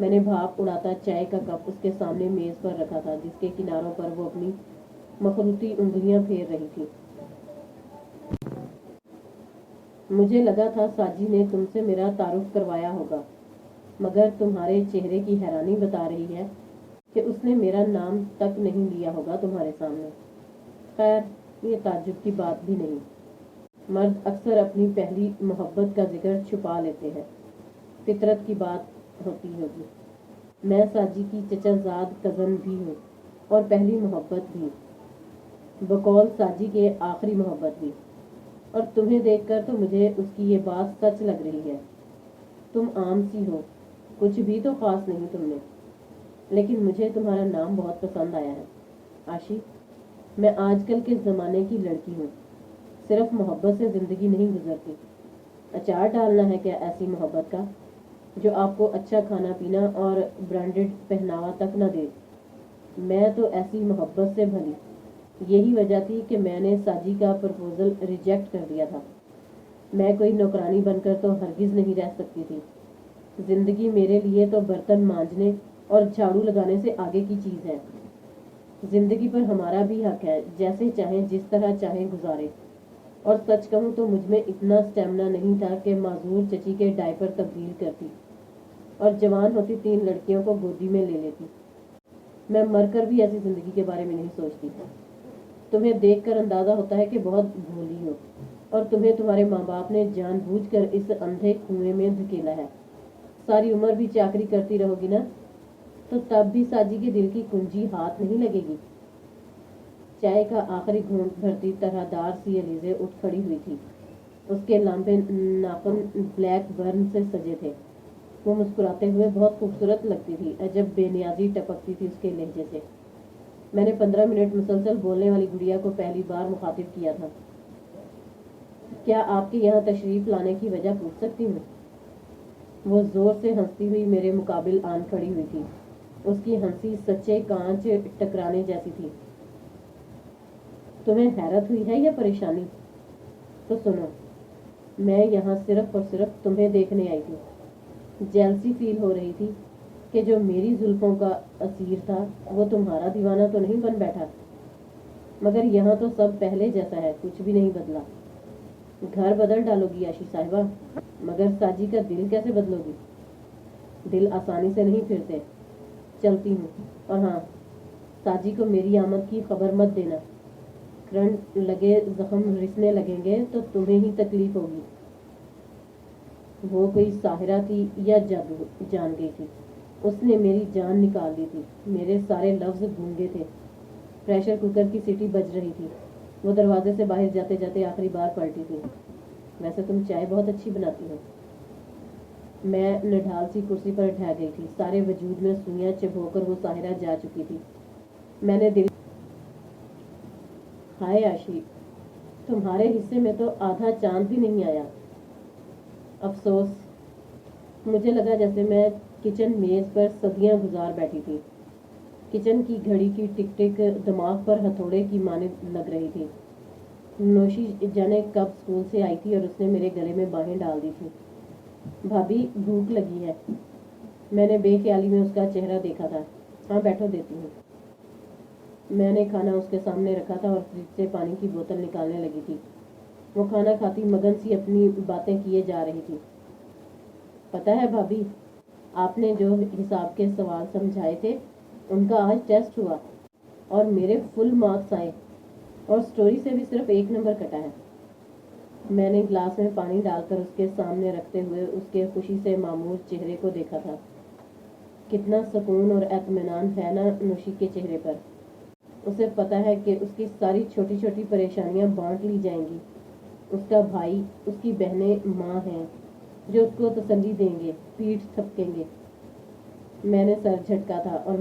میں نے بھاپ اڑاتا چائے کا کپ اس کے سامنے میز پر رکھا تھا، جس کے کناروں پر وہ اپنی مخروطی انگلیاں پھیر رہی تھی۔ مجھے لگا تھا ساجی نے تم سے میرا تعارف کروایا ہوگا، مگر تمہارے چہرے کی حیرانی بتا رہی ہے کہ اس نے میرا نام تک نہیں لیا ہوگا تمہارے سامنے۔ خیر، یہ تعجب کی بات بھی نہیں۔ مرد اکثر اپنی پہلی محبت کا ذکر چھپا لیتے ہیں، فطرت کی بات ہوتی ہوگی۔ میں ساجی کی چچا زاد کزن بھی ہوں اور پہلی محبت بھی، بقول ساجی کے آخری محبت بھی، اور تمہیں دیکھ کر تو مجھے اس کی یہ بات سچ لگ رہی ہے۔ تم عام سی ہو، کچھ بھی تو خاص نہیں تم میں، لیکن مجھے تمہارا نام بہت پسند آیا ہے آشی۔ میں آج کل کے زمانے کی لڑکی ہوں، صرف محبت سے زندگی نہیں گزرتی۔ اچار ڈالنا ہے کیا ایسی محبت کا جو آپ کو اچھا کھانا پینا اور برانڈڈ پہناوا تک نہ دے؟ میں تو ایسی محبت سے بھلی، یہی وجہ تھی کہ میں نے ساجی کا پرپوزل ریجیکٹ کر دیا تھا۔ میں کوئی نوکرانی بن کر تو ہرگز نہیں رہ سکتی تھی۔ زندگی میرے لیے تو برتن مانجنے اور جھاڑو لگانے سے آگے کی چیز ہے۔ زندگی پر ہمارا بھی حق ہے، جیسے چاہیں جس طرح چاہیں گزارے۔ اور سچ کہوں تو مجھ میں اتنا سٹیمنا نہیں تھا کہ معذور چچی کے ڈائپر تبدیل کرتی اور جوان ہوتی 3 لڑکیوں کو گودی میں لے لیتی۔ میں مر کر بھی ایسی زندگی کے بارے میں نہیں سوچتی۔ تمہیں دیکھ کر اندازہ ہوتا ہے کہ بہت بھولی ہو، اور تمہیں تمہارے ماں باپ نے جان بوجھ کر اس اندھے کنویں میں دھکیلا ہے۔ ساری عمر بھی چاکری کرتی رہو گی نا، تو تب بھی ساجی کے دل کی کنجی ہاتھ نہیں لگے گی۔ چائے کا آخری گھونٹ بھرتی طرح دار سی علیزے اٹھ کھڑی ہوئی تھی۔ اس کے لمبے ناخن بلیک برن سے سجے تھے۔ وہ مسکراتے ہوئے بہت خوبصورت لگتی تھی، عجب بے نیازی ٹپکتی تھی اس کے لہجے سے۔ میں نے 15 منٹ مسلسل بولنے والی گڑیا کو پہلی بار مخاطب کیا تھا۔ کیا آپ کے یہاں تشریف لانے کی وجہ پوچھ سکتی ہوں؟ وہ زور سے ہنستی ہوئی میرے مقابل آن کھڑی ہوئی تھی۔ اس کی ہنسی سچے کانچ ٹکرانے جیسی تھی۔ تمہیں حیرت ہوئی ہے یا پریشانی؟ تو سنو، میں یہاں صرف اور صرف تمہیں دیکھنے آئی تھی۔ جیلسی فیل ہو رہی تھی کہ جو میری زلفوں کا اسیر تھا وہ تمہارا دیوانہ تو نہیں بن بیٹھا۔ مگر یہاں تو سب پہلے جیسا ہے، کچھ بھی نہیں بدلا۔ گھر بدل ڈالو گی عاشی صاحبہ، مگر ساجی کا دل کیسے بدلو گی؟ دل آسانی سے نہیں پھرتے۔ چلتی ہوں، اور ہاں، ساجی کو میری آمد کی خبر مت دینا۔ کرنٹ لگے زخم رسنے لگیں گے تو تمہیں ہی تکلیف ہوگی۔ وہ کوئی ساحرہ تھی یا جادو جان گئی تھی؟ اس نے میری جان نکال دی تھی۔ میرے سارے لفظ گونگے تھے۔ پریشر کوکر کی سیٹی بج رہی تھی۔ وہ دروازے سے باہر جاتے جاتے آخری بار پلٹی تھی۔ ویسے تم چائے بہت اچھی بناتی ہو۔ میں نڈھال سی کرسی پر ڈھہ گئی تھی۔ سارے وجود میں سوئیاں چبھو کر وہ ساحرہ جا چکی تھی۔ میں نے دل ہائے عاشی، تمہارے حصے میں تو آدھا چاند بھی نہیں آیا۔ افسوس، مجھے لگا جیسے میں کچن میز پر صدیاں گزار بیٹھی تھی۔ کچن کی گھڑی کی ٹک ٹک دماغ پر ہتھوڑے کی مانند لگ رہی تھی۔ نوشی جانے کب اسکول سے آئی تھی اور اس نے میرے گلے میں باہیں ڈال دی تھی۔ بھابھی بھوک لگی ہے۔ میں نے بے خیالی میں اس کا چہرہ دیکھا تھا۔ ہاں بیٹھو، دیتی ہوں۔ میں نے کھانا اس کے سامنے رکھا تھا اور فریج سے پانی کی بوتل نکالنے لگی تھی۔ وہ کھانا کھاتی مگن سی اپنی باتیں کیے جا رہی تھی۔ پتہ ہے بھابھی، آپ نے جو حساب کے سوال سمجھائے تھے ان کا آج ٹیسٹ ہوا اور میرے فل مارکس آئے، اور سٹوری سے بھی صرف 1 نمبر کٹا ہے۔ میں نے گلاس میں پانی ڈال کر اس کے سامنے رکھتے ہوئے اس کے خوشی سے معمور چہرے کو دیکھا تھا۔ کتنا سکون اور اطمینان ہے نا نوشی کے چہرے پر۔ اسے پتہ ہے کہ اس کی ساری چھوٹی چھوٹی پریشانیاں بانٹ لی جائیں گی۔ اس کا بھائی، اس کی بہنیں ماں ہیں جو اس کو تسلی دیں گے، پیٹھ تھپکیں گے۔ میں نے سر جھٹکا تھا، اور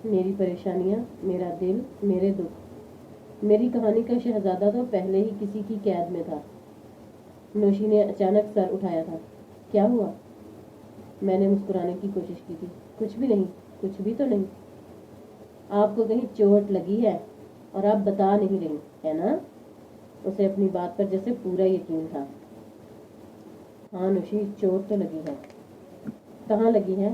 میری پریشانیاں، میرا دل، میرے دکھ۔ میری کہانی کا شہزادہ تو پہلے ہی کسی کی قید میں تھا۔ نوشی نے اچانک سر اٹھایا تھا۔ کیا ہوا؟ میں نے مسکرانے کی کوشش کی تھی۔ کچھ بھی نہیں، کچھ بھی تو نہیں۔ آپ کو کہیں چوٹ لگی ہے اور آپ بتا نہیں رہی، ہے نا؟ اسے اپنی بات پر جیسے پورا یقین تھا۔ ہاں نوشی، چوٹ تو لگی ہے۔ کہاں لگی ہے؟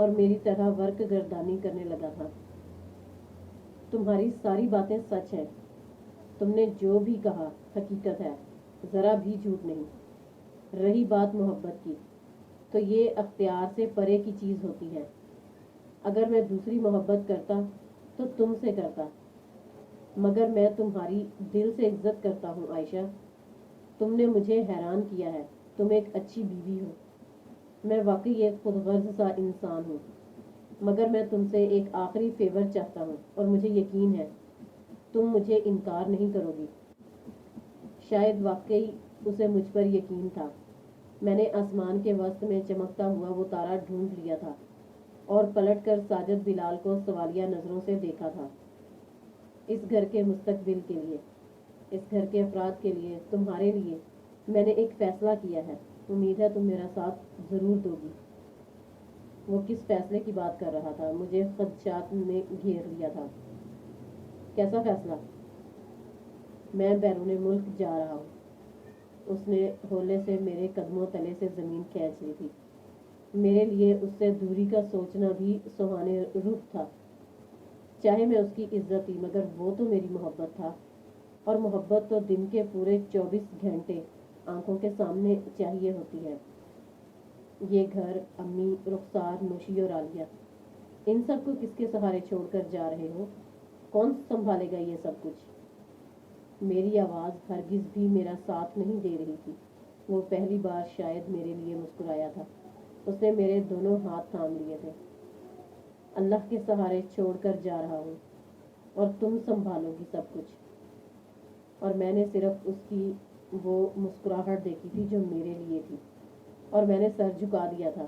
اور میری طرح ورک گردانی کرنے لگا تھا۔ تمہاری ساری باتیں سچ ہیں، تم نے جو بھی کہا حقیقت ہے، ذرا بھی جھوٹ نہیں۔ رہی بات محبت کی، تو یہ اختیار سے پرے کی چیز ہوتی ہے۔ اگر میں دوسری محبت کرتا تو تم سے کرتا، مگر میں تمہاری دل سے عزت کرتا ہوں عائشہ۔ تم نے مجھے حیران کیا ہے، تم ایک اچھی بیوی ہو۔ میں واقعی ایک خود غرض سا انسان ہوں، مگر میں تم سے ایک آخری فیور چاہتا ہوں، اور مجھے یقین ہے تم مجھے انکار نہیں کرو گی۔ شاید واقعی اسے مجھ پر یقین تھا۔ میں نے آسمان کے وسط میں چمکتا ہوا وہ تارا ڈھونڈ لیا تھا اور پلٹ کر ساجد بلال کو سوالیہ نظروں سے دیکھا تھا۔ اس گھر کے مستقبل کے لیے، اس گھر کے افراد کے لیے، تمہارے لیے میں نے ایک فیصلہ کیا ہے۔ امید ہے تم میرا ساتھ ضرور دو گی۔ وہ کس فیصلے کی بات کر رہا تھا؟ مجھے خدشات نے گھیر لیا تھا۔ کیسا فیصلہ؟ میں بیرون ملک جا رہا ہوں۔ اس نے ہولے سے میرے قدموں تلے سے زمین کھینچ لی تھی۔ میرے لیے اس سے دوری کا سوچنا بھی سہانے روح تھا۔ چاہے میں اس کی عزت تھی، مگر وہ تو میری محبت تھا، اور محبت تو دن کے پورے 24 گھنٹے آنکھوں کے سامنے چاہیے ہوتی ہے۔ یہ گھر، امی، رخسار، نوشی اور عالیہ، ان سب کو کس کے سہارے چھوڑ کر جا رہے ہو؟ کون سنبھالے گا یہ سب کچھ؟ میری آواز ہرگز بھی میرا ساتھ نہیں دے رہی تھی۔ وہ پہلی بار شاید میرے لیے مسکرایا تھا۔ اس نے میرے دونوں ہاتھ تھام لیے تھے۔ اللہ کے سہارے چھوڑ کر جا رہا ہوں، اور تم سنبھالو گی سب کچھ۔ اور میں نے صرف اس کی وہ مسکراہٹ دیکھی تھی جو میرے لیے تھی، اور میں نے سر جھکا دیا تھا۔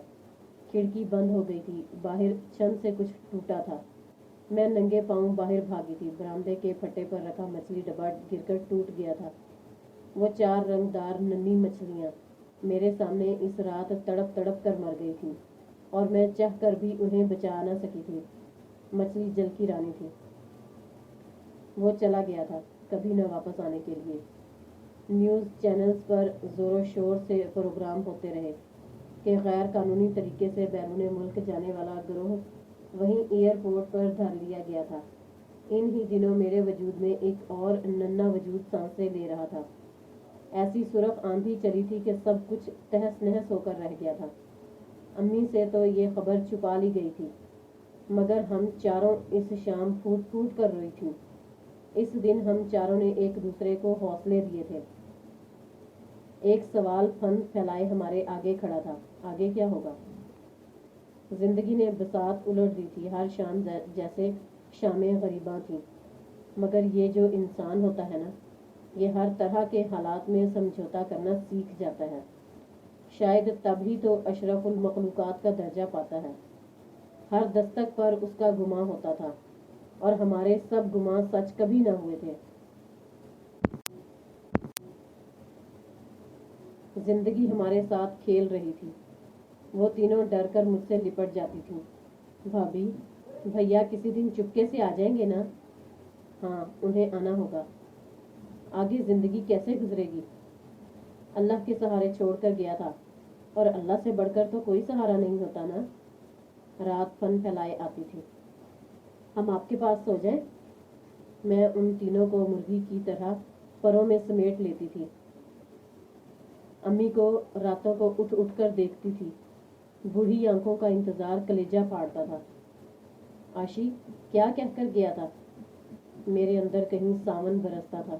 کھڑکی بند ہو گئی تھی، باہر چھن سے کچھ ٹوٹا تھا۔ میں ننگے پاؤں باہر بھاگی تھی۔ برآمدے کے پھٹے پر رکھا مچھلی ڈبہ گر کر ٹوٹ گیا تھا۔ وہ 4 رنگ دار ننھی مچھلیاں میرے سامنے اس رات تڑپ تڑپ کر مر گئی تھیں، اور میں چاہ کر بھی انہیں بچا نہ سکی تھی۔ مچھلی جل کی رانی تھی۔ وہ چلا گیا تھا، کبھی نہ واپس آنے کے لیے۔ نیوز چینلز پر زور و شور سے پروگرام ہوتے رہے کہ غیر قانونی طریقے سے بیرون ملک جانے والا گروہ وہیں ایئرپورٹ پر دھر لیا گیا تھا۔ ان ہی دنوں میرے وجود میں ایک اور ننھا وجود سانسیں لے رہا تھا۔ ایسی سرخ آندھی چلی تھی کہ سب کچھ تہس نہس ہو کر رہ گیا تھا۔ امی سے تو یہ خبر چھپا لی گئی تھی، مگر ہم چاروں اس شام پھوٹ پھوٹ کر روئی تھیں۔ اس دن ہم چاروں نے ایک دوسرے کو حوصلے دیے تھے۔ ایک سوال پھن پھیلائے ہمارے آگے کھڑا تھا، آگے کیا ہوگا؟ زندگی نے بساط الٹ دی تھی۔ ہر شام جیسے شامیں غریباں تھیں، مگر یہ جو انسان ہوتا ہے نا، یہ ہر طرح کے حالات میں سمجھوتا کرنا سیکھ جاتا ہے۔ شاید تب ہی تو اشرف المخلوقات کا درجہ پاتا ہے۔ ہر دستک پر اس کا گماں ہوتا تھا، اور ہمارے سب گماں سچ کبھی نہ ہوئے تھے۔ زندگی ہمارے ساتھ کھیل رہی تھی۔ وہ تینوں ڈر کر مجھ سے لپٹ جاتی تھیں۔ بھابھی، بھیا کسی دن چپکے سے آ جائیں گے نا؟ ہاں، انہیں آنا ہوگا۔ آگے زندگی کیسے گزرے گی؟ اللہ کے سہارے چھوڑ کر گیا تھا، اور اللہ سے بڑھ کر تو کوئی سہارا نہیں ہوتا نا۔ رات پھن پھیلائے آتی تھی۔ ہم آپ کے پاس سو جائیں؟ میں ان تینوں کو مرغی کی طرح پروں میں سمیٹ لیتی تھی۔ امی کو راتوں کو اٹھ اٹھ کر دیکھتی تھی۔ بوڑھی آنکھوں کا انتظار کلیجہ پھاڑتا تھا۔ آشی کیا کہہ کر گیا تھا؟ میرے اندر کہیں ساون برستا تھا۔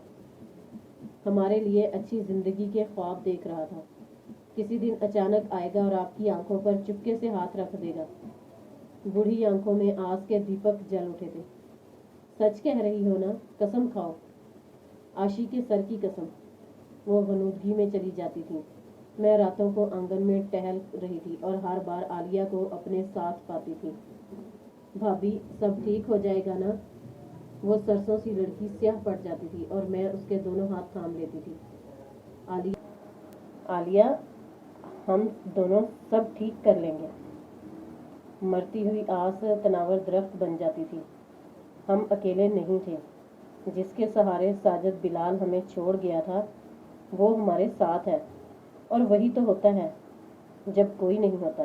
ہمارے لیے اچھی زندگی کے خواب دیکھ رہا تھا۔ کسی دن اچانک آئے گا اور آپ کی آنکھوں پر چپکے سے ہاتھ رکھ دے گا۔ بوڑھی آنکھوں میں آس کے دیپک جل اٹھے تھے۔ سچ کہہ رہی ہو نا؟ قسم کھاؤ۔ آشی کے سر کی قسم۔ وہ غنودگی میں چلی جاتی تھی۔ میں راتوں کو آنگن میں ٹہل رہی تھی اور ہر بار عالیہ کو اپنے ساتھ پاتی تھی۔ بھابھی سب ٹھیک ہو جائے گا نا؟ وہ سرسوں سی لڑکی سیاہ پڑ جاتی تھی اور میں اس کے دونوں ہاتھ تھام لیتی تھی۔ عالیہ، ہم دونوں سب ٹھیک کر لیں گے۔ مرتی ہوئی آس تناور درخت بن جاتی تھی۔ ہم اکیلے نہیں تھے۔ جس کے سہارے ساجد بلال ہمیں چھوڑ گیا تھا، وہ ہمارے ساتھ ہے، اور وہی تو ہوتا ہے جب کوئی نہیں ہوتا۔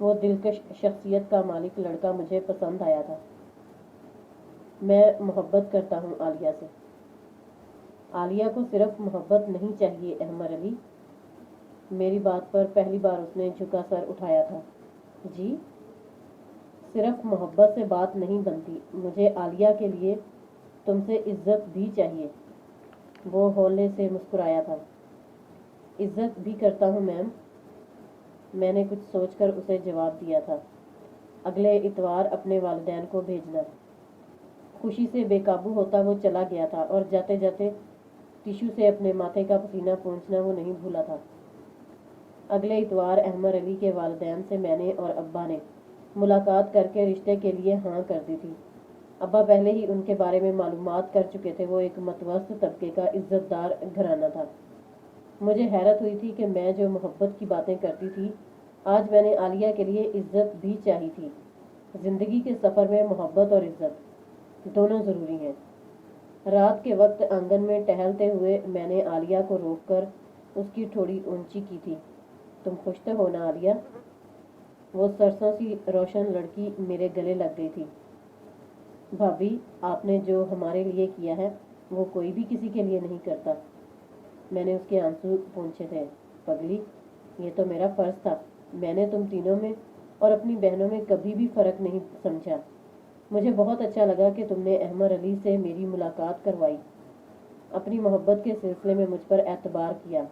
وہ دلکش شخصیت کا مالک لڑکا مجھے پسند آیا تھا۔ میں محبت کرتا ہوں عالیہ سے۔ عالیہ کو صرف محبت نہیں چاہیے احمر علی۔ میری بات پر پہلی بار اس نے جھکا سر اٹھایا تھا۔ جی؟ صرف محبت سے بات نہیں بنتی، مجھے عالیہ کے لیے تم سے عزت بھی چاہیے۔ وہ ہولے سے مسکرایا تھا۔ عزت بھی کرتا ہوں میم۔ میں نے کچھ سوچ کر اسے جواب دیا تھا، اگلے اتوار اپنے والدین کو بھیجنا۔ خوشی سے بے قابو ہوتا وہ چلا گیا تھا اور جاتے جاتے ٹیشو سے اپنے ماتھے کا پسینہ پونچھنا وہ نہیں بھولا تھا۔ اگلے اتوار احمر علی کے والدین سے میں نے اور ابا نے ملاقات کر کے رشتے کے لیے ہاں کر دی تھی۔ ابا پہلے ہی ان کے بارے میں معلومات کر چکے تھے۔ وہ ایک متوسط طبقے کا عزت دار گھرانہ تھا۔ مجھے حیرت ہوئی تھی کہ میں جو محبت کی باتیں کرتی تھی، آج میں نے عالیہ کے لیے عزت بھی چاہی تھی۔ زندگی کے سفر میں محبت اور عزت دونوں ضروری ہیں۔ رات کے وقت آنگن میں ٹہلتے ہوئے میں نے عالیہ کو روک کر اس کی ٹھوڑی اونچی کی تھی۔ تم خوش تو ہو نا عالیہ؟ وہ سرسوں سی روشن لڑکی میرے گلے لگ گئی تھی۔ بھابھی، آپ نے جو ہمارے لیے کیا ہے وہ کوئی بھی کسی کے لیے نہیں کرتا۔ میں نے اس کے آنسو پونچھے تھے۔ پگلی، یہ تو میرا فرض تھا۔ میں نے تم تینوں میں اور اپنی بہنوں میں کبھی بھی فرق نہیں سمجھا۔ مجھے بہت اچھا لگا کہ تم نے احمر علی سے میری ملاقات کروائی، اپنی محبت کے سلسلے میں مجھ پر اعتبار کیا۔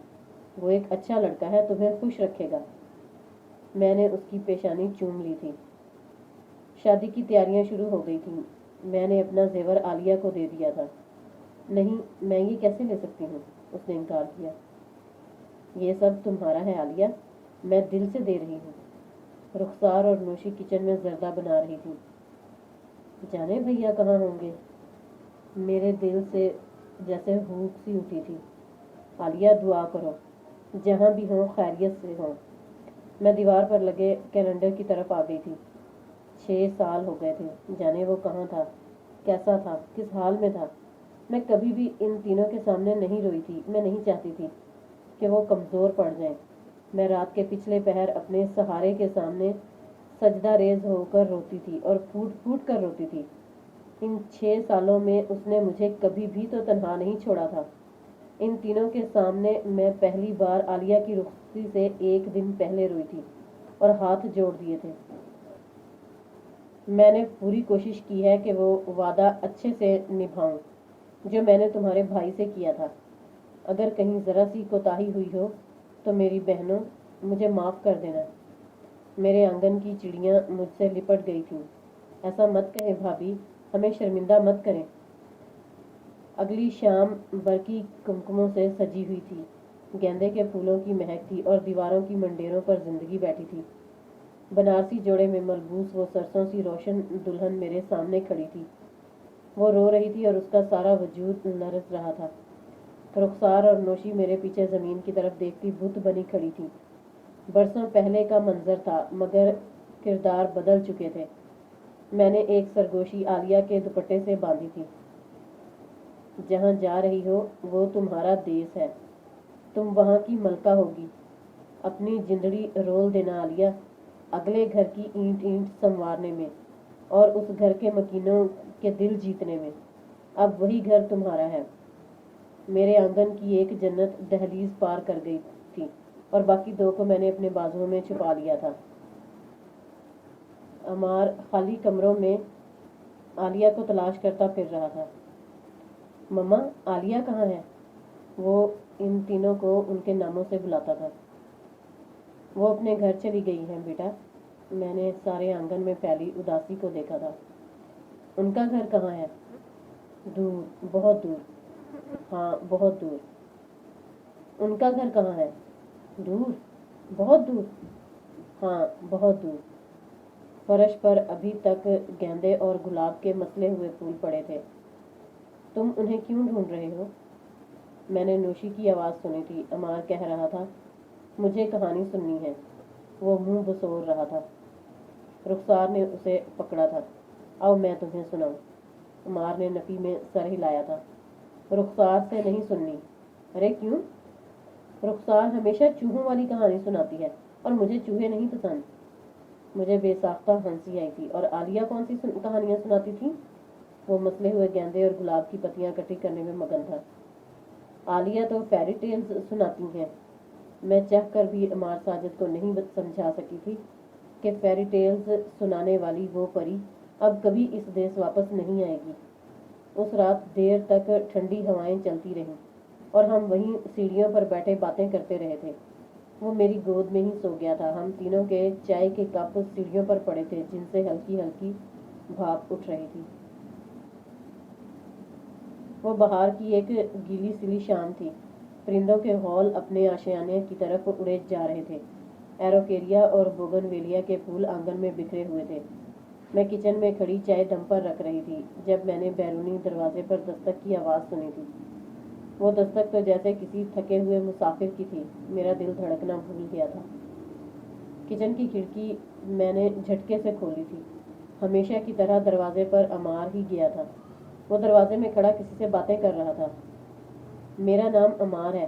وہ ایک اچھا لڑکا ہے، تمہیں خوش رکھے گا۔ میں نے اس کی پیشانی چوم لی تھی۔ شادی کی تیاریاں شروع ہو گئی تھیں۔ میں نے اپنا زیور عالیہ کو دے دیا تھا۔ نہیں، میں یہ کیسے لے سکتی ہوں؟ اس نے انکار کیا۔ یہ سب تمہارا ہے عالیہ، میں دل سے دے رہی ہوں۔ رخسار اور نوشی کچن میں زردہ بنا رہی تھی۔ جانے بھیا کہاں ہوں گے؟ میرے دل سے جیسے ہوک سی اٹھی تھی۔ عالیہ، دعا کرو، جہاں بھی ہوں خیریت سے ہوں۔ میں دیوار پر لگے کیلنڈر کی طرف آ گئی تھی۔ 6 سال ہو گئے تھے۔ جانے وہ کہاں تھا، کیسا تھا، کس حال میں تھا۔ میں کبھی بھی ان تینوں کے سامنے نہیں روئی تھی۔ میں نہیں چاہتی تھی کہ وہ کمزور پڑ جائیں۔ میں رات کے پچھلے پہر اپنے سہارے کے سامنے سجدہ ریز ہو کر روتی تھی اور پھوٹ پھوٹ کر روتی تھی۔ ان 6 سالوں میں اس نے مجھے کبھی بھی تو تنہا نہیں چھوڑا تھا۔ ان تینوں کے سامنے میں پہلی بار عالیہ کی رخصتی سے 1 دن پہلے روئی تھی اور ہاتھ جوڑ دیے تھے۔ میں نے پوری کوشش کی ہے کہ وہ وعدہ اچھے سے نبھاؤں جو میں نے تمہارے بھائی سے کیا تھا۔ اگر کہیں ذرا سی کوتاہی ہوئی ہو تو میری بہنوں مجھے معاف کر دینا۔ میرے آنگن کی چڑیاں مجھ سے لپٹ گئی تھیں۔ ایسا مت کہیں بھابھی، ہمیں شرمندہ مت کریں۔ اگلی شام برقی کمکموں سے سجی ہوئی تھی۔ گیندے کے پھولوں کی مہک تھی اور دیواروں کی منڈیروں پر زندگی بیٹھی تھی۔ بنارسی جوڑے میں ملبوس وہ سرسوں سی روشن دلہن میرے سامنے کھڑی تھی۔ وہ رو رہی تھی اور اس کا سارا وجود لرز رہا تھا۔ رخسار اور نوشی میرے پیچھے زمین کی طرف دیکھتی بت بنی کھڑی تھی۔ برسوں پہلے کا منظر تھا مگر کردار بدل چکے تھے۔ میں نے ایک سرگوشی عالیہ کے دوپٹے سے باندھی تھی۔ جہاں جا رہی ہو وہ تمہارا دیس ہے، تم وہاں کی ملکہ ہوگی۔ اپنی جندڑی رول دینا عالیہ، اگلے گھر کی اینٹ اینٹ سنوارنے میں اور اس گھر کے مکینوں کے دل جیتنے میں۔ اب وہی گھر تمہارا ہے۔ میرے آنگن کی ایک جنت دہلیز پار کر گئی تھی اور باقی 2 کو میں نے اپنے بازوؤں میں چھپا لیا تھا۔ عمار خالی کمروں میں عالیہ کو تلاش کرتا پھر رہا تھا۔ مما، عالیہ کہاں ہے؟ وہ ان تینوں کو ان کے ناموں سے بلاتا تھا۔ وہ اپنے گھر چلی گئی ہیں بیٹا۔ میں نے سارے آنگن میں پھیلی اداسی کو دیکھا تھا۔ ان کا گھر کہاں ہے؟ دور، بہت دور۔ ہاں، بہت دور۔ ان کا گھر کہاں ہے؟ دور، بہت دور۔ ہاں، بہت دور۔ فرش پر ابھی تک گیندے اور گلاب کے مسلے ہوئے پھول پڑے تھے۔ تم انہیں کیوں ڈھونڈ رہے ہو؟ میں نے نوشی کی آواز سنی تھی۔ عمار کہہ رہا تھا، مجھے کہانی سننی ہے۔ وہ منہ بسور رہا تھا۔ رخسار نے اسے پکڑا تھا۔ آؤ میں تمہیں سناؤں۔ عمار نے نفی میں سر ہلایا تھا۔ رخسار سے نہیں سننی۔ ارے کیوں؟ رخسار ہمیشہ چوہوں والی کہانی سناتی ہے اور مجھے چوہے نہیں پسند۔ مجھے بے ساختہ ہنسی آئی تھی۔ اور عالیہ کون سی کہانیاں سناتی تھی؟ وہ مسلے ہوئے گیندے اور گلاب کی پتیاں اکٹھی کرنے میں مگن تھا۔ عالیہ تو فیری ٹیلز سناتی ہیں۔ میں چاہ کر بھی عمار ساجد کو نہیں سمجھا سکی تھی کہ فیری ٹیلز سنانے والی وہ پری اب کبھی اس دیس واپس نہیں آئے گی۔ اس رات دیر تک ٹھنڈی ہوائیں چلتی رہیں اور ہم وہیں سیڑھیوں پر بیٹھے باتیں کرتے رہے تھے۔ وہ میری گود میں ہی سو گیا تھا۔ ہم تینوں کے چائے کے کپ سیڑھیوں پر پڑے تھے جن سے ہلکی ہلکی بھاپ اٹھ رہی تھی۔ وہ بہار کی ایک گیلی سلی شام تھی۔ پرندوں کے ہال اپنے آشیانے کی طرف اڑے جا رہے تھے۔ ایروکیریا اور بوگن ویلیا کے پھول آنگن میں بکھرے ہوئے تھے۔ میں کچن میں کھڑی چائے دم پر رکھ رہی تھی جب میں نے بیرونی دروازے پر دستک کی آواز سنی تھی۔ وہ دستک تو جیسے کسی تھکے ہوئے مسافر کی تھی۔ میرا دل دھڑکنا بھول گیا تھا۔ کچن کی کھڑکی میں نے جھٹکے سے کھولی تھی۔ ہمیشہ کی طرح دروازے پر عمار ہی گیا تھا۔ وہ دروازے میں کھڑا کسی سے باتیں کر رہا تھا۔ میرا نام عمار ہے،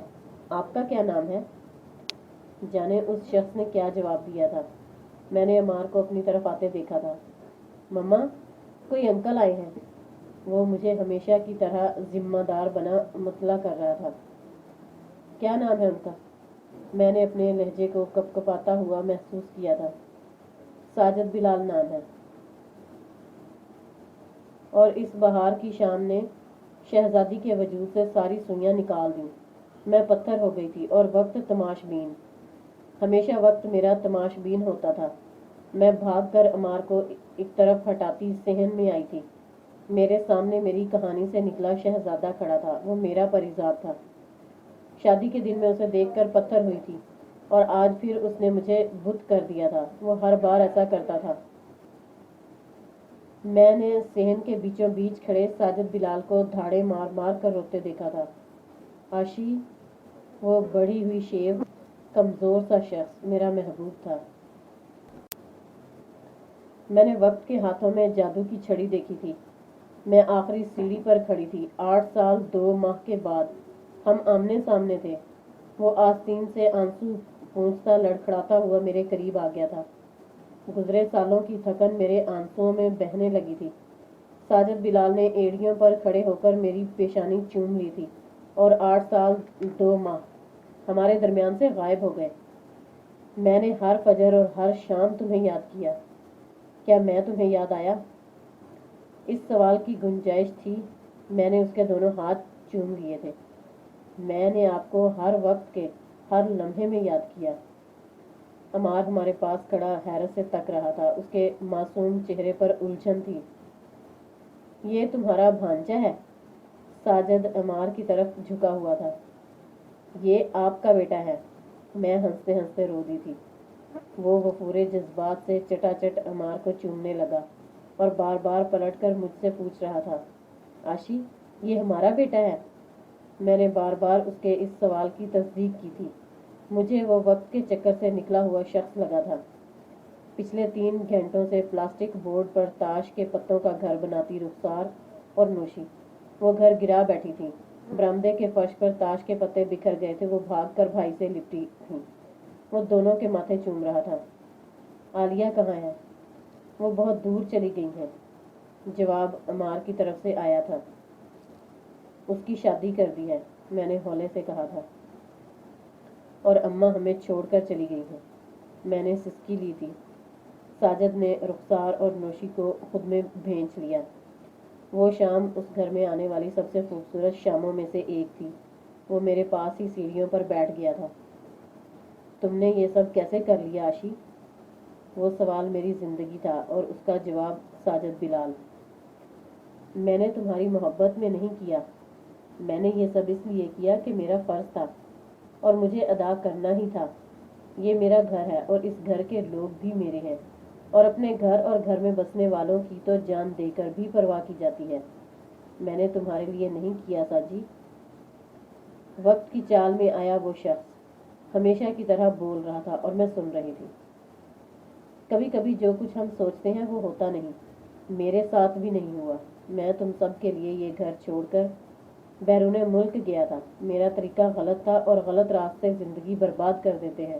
آپ کا کیا نام ہے؟ جانے اس شخص نے کیا جواب دیا تھا۔ میں نے عمار کو اپنی طرف آتے دیکھا تھا۔ مما، کوئی انکل آئے ہیں۔ وہ مجھے ہمیشہ کی طرح ذمہ دار بنا مطلع کر رہا تھا۔ کیا نام ہے ان کا؟ میں نے اپنے لہجے کو کپکپاتا ہوا محسوس کیا تھا۔ ساجد بلال نام ہے۔ اور اس بہار کی شام نے شہزادی کے وجود سے ساری سوئیاں نکال دیں۔ میں پتھر ہو گئی تھی اور وقت تماش بین۔ ہمیشہ وقت میرا تماش بین ہوتا تھا۔ میں بھاگ کر عمار کو ایک طرف ہٹاتی صحن میں آئی تھی۔ میرے سامنے میری کہانی سے نکلا شہزادہ کھڑا تھا۔ وہ میرا پریزاد تھا۔ شادی کے دن میں اسے دیکھ کر پتھر ہوئی تھی اور آج پھر اس نے مجھے بت کر دیا تھا۔ وہ ہر بار ایسا کرتا تھا۔ میں نے صحن کے بیچوں بیچ کھڑے ساجد بلال کو دھاڑے مار مار کر روتے دیکھا تھا۔ آشی، وہ بڑھی ہوئی شیو کمزور سا شخص میرا محبوب تھا۔ میں نے وقت کے ہاتھوں میں جادو کی چھڑی دیکھی تھی۔ میں آخری سیڑھی پر کھڑی تھی۔ 8 سال 2 ماہ کے بعد ہم آمنے سامنے تھے۔ وہ آستین سے آنسو پونچھتا لڑکھڑاتا ہوا میرے قریب آ گیا تھا۔ گزرے سالوں کی تھکن میرے آنسوؤں میں بہنے لگی تھی۔ ساجد بلال نے ایڑیوں پر کھڑے ہو کر میری پیشانی چوم لی تھی اور 8 سال 2 ماہ ہمارے درمیان سے غائب ہو گئے۔ میں نے ہر فجر اور ہر شام تمہیں یاد کیا۔ کیا میں تمہیں یاد آیا؟ اس سوال کی گنجائش تھی۔ میں نے اس کے دونوں ہاتھ چوم لیے تھے۔ میں نے آپ کو ہر وقت کے ہر لمحے میں یاد کیا۔ عمار ہمارے پاس کھڑا حیرت سے تک رہا تھا۔ اس کے معصوم چہرے پر الجھن تھی۔ یہ تمہارا بھانجا ہے؟ ساجد عمار کی طرف جھکا ہوا تھا۔ یہ آپ کا بیٹا ہے۔ میں ہنستے ہنستے رو دی تھی۔ وہ وفورے جذبات سے چٹا چٹ عمار کو چومنے لگا اور بار بار پلٹ کر مجھ سے پوچھ رہا تھا، آشی، یہ ہمارا بیٹا ہے؟ میں نے بار بار اس کے اس سوال کی تصدیق کی تھی۔ مجھے وہ وقت کے چکر سے نکلا ہوا شخص لگا تھا۔ پچھلے 3 گھنٹوں سے پلاسٹک بورڈ پر تاش کے پتوں کا گھر بناتی رخسار اور نوشی وہ گھر گرا بیٹھی تھی۔ برآمدے کے فرش پر تاش کے پتے بکھر گئے تھے۔ وہ بھاگ کر بھائی سے لپٹی تھی۔ وہ دونوں کے ماتھے چوم رہا تھا۔ عالیہ کہاں ہے؟ وہ بہت دور چلی گئی ہیں۔ جواب عمار کی طرف سے آیا تھا۔ اس کی شادی کر دی ہے، میں نے ہولے سے کہا تھا۔ اور اماں ہمیں چھوڑ کر چلی گئی ہیں، میں نے سسکی لی تھی۔ ساجد نے رخسار اور نوشی کو خود میں بھینچ لیا۔ وہ شام اس گھر میں آنے والی سب سے خوبصورت شاموں میں سے ایک تھی۔ وہ میرے پاس ہی سیڑھیوں پر بیٹھ گیا تھا۔ تم نے یہ سب کیسے کر لیا آشی؟ وہ سوال میری زندگی تھا اور اس کا جواب ساجد بلال۔ میں نے تمہاری محبت میں نہیں کیا، میں نے یہ سب اس لیے کیا کہ میرا فرض تھا اور مجھے ادا کرنا ہی تھا۔ یہ میرا گھر ہے اور اس گھر کے لوگ بھی میرے ہیں، اور اپنے گھر اور گھر میں بسنے والوں کی تو جان دے کر بھی پرواہ کی جاتی ہے۔ میں نے تمہارے لیے نہیں کیا ساجی۔ وقت کی چال میں آیا وہ شخص، ہمیشہ کی طرح بول رہا تھا اور میں سن رہی تھی۔ کبھی کبھی جو کچھ ہم سوچتے ہیں وہ ہوتا نہیں۔ میرے ساتھ بھی نہیں ہوا۔ میں تم سب کے لیے یہ گھر چھوڑ کر بیرون ملک گیا تھا۔ میرا طریقہ غلط تھا اور غلط راستے زندگی برباد کر دیتے ہیں۔